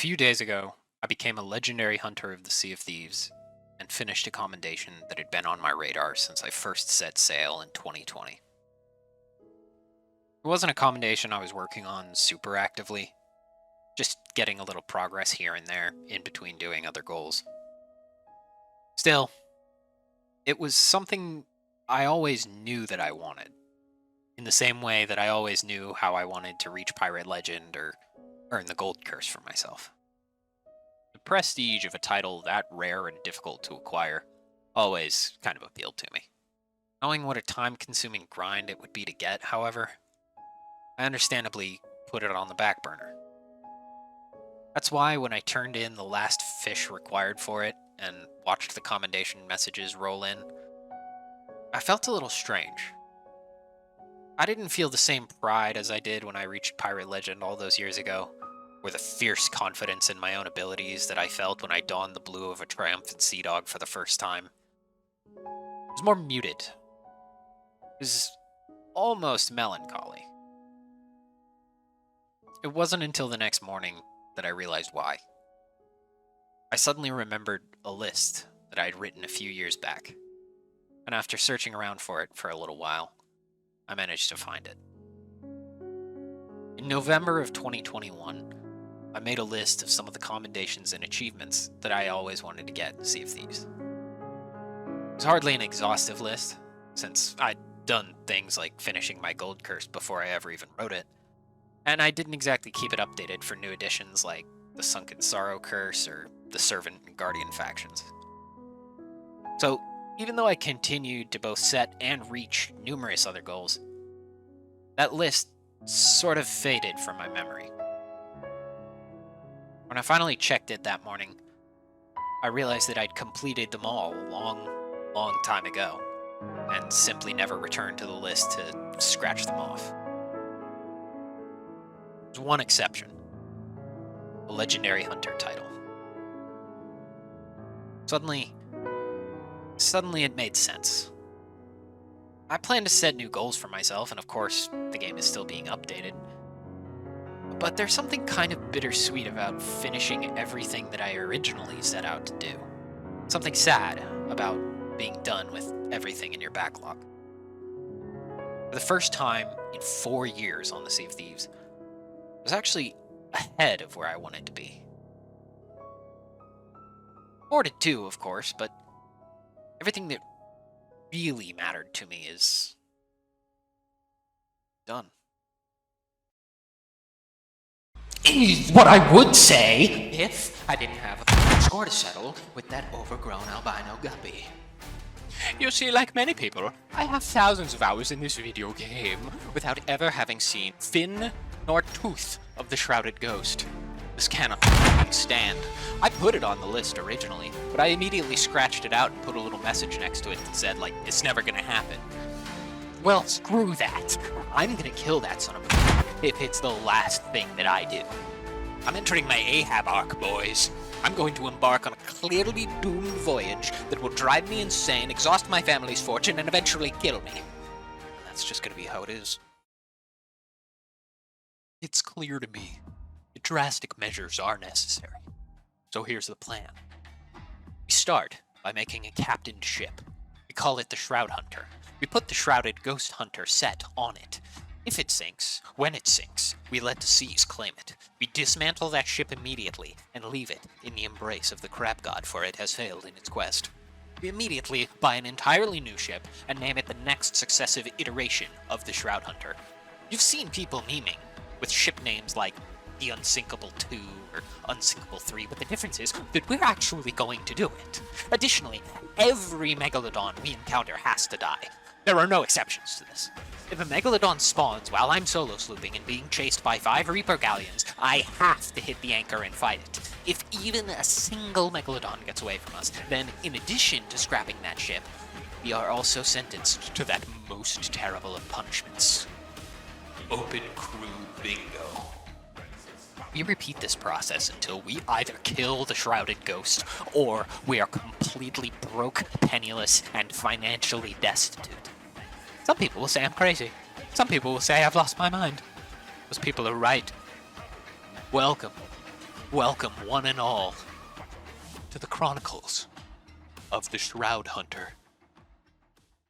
few days ago, I became a legendary hunter of the Sea of Thieves and finished a commendation that had been on my radar since I first set sail in 2020. It wasn't a commendation I was working on super actively, just getting a little progress here and there in between doing other goals. Still, it was something I always knew that I wanted, in the same way that I always knew how I wanted to reach Pirate Legend or earn the Gold Curse for myself. The prestige of a title that rare and difficult to acquire always kind of appealed to me. Knowing what a time-consuming grind it would be to get, however, I understandably put it on the back burner. That's why when I turned in the last fish required for it and watched the commendation messages roll in, I felt a little strange. I didn't feel the same pride as I did when I reached Pirate Legend all those years ago, or the fierce confidence in my own abilities that I felt when I donned the blue of a triumphant sea dog for the first time. It was more muted. It was almost melancholy. It wasn't until the next morning that I realized why. I suddenly remembered a list that I had written a few years back, and after searching around for it for a little while, I managed to find it. In November of 2021, I made a list of some of the commendations and achievements that I always wanted to get in Sea of Thieves. It was hardly an exhaustive list, since I'd done things like finishing my Gold Curse before I ever even wrote it, and I didn't exactly keep it updated for new additions like the Sunken Sorrow Curse or the Servant and Guardian factions. So, even though I continued to both set and reach numerous other goals, that list sort of faded from my memory. When I finally checked it that morning, I realized that I'd completed them all a long time ago, and simply never returned to the list to scratch them off. There's one exception: the Legendary Hunter title. Suddenly it made sense. I plan to set new goals for myself, and of course, the game is still being updated. But there's something kind of bittersweet about finishing everything that I originally set out to do. Something sad about being done with everything in your backlog. For the first time in 4 years on the Sea of Thieves, I was actually ahead of where I wanted to be. More to do, of course, but everything that really mattered to me is done. Is what I would say if I didn't have a score to settle with that overgrown albino guppy. You see, like many people, I have thousands of hours in this video game without ever having seen fin nor tooth of the shrouded ghost. This cannot stand. I put it on the list originally, but I immediately scratched it out and put a little message next to it that said, like, it's never gonna happen. Well, screw that. I'm gonna kill that son of a bitch if it's the last thing that I do. I'm entering my Ahab arc, boys. I'm going to embark on a clearly doomed voyage that will drive me insane, exhaust my family's fortune, and eventually kill me. And that's just gonna be how it is. It's clear to me that drastic measures are necessary. So here's the plan. We start by making a captained ship. We call it the Shroud Hunter. We put the Shrouded Ghost Hunter set on it. If it sinks, when it sinks, we let the seas claim it. We dismantle that ship immediately and leave it in the embrace of the Crab God, for it has failed in its quest. We immediately buy an entirely new ship and name it the next successive iteration of the Shroud Hunter. You've seen people memeing with ship names like the Unsinkable 2 or Unsinkable 3, but the difference is that we're actually going to do it. Additionally, every Megalodon we encounter has to die. There are no exceptions to this. If a Megalodon spawns while I'm solo slooping and being chased by 5 Reaper galleons, I have to hit the anchor and fight it. If even a single Megalodon gets away from us, then in addition to scrapping that ship, we are also sentenced to that most terrible of punishments: open crew bingo. We repeat this process until we either kill the Shrouded Ghost, or we are completely broke, penniless, and financially destitute. Some people will say I'm crazy. Some people will say I've lost my mind. Those people are right. Welcome Welcome, one and all, to the Chronicles of the Shroud Hunter.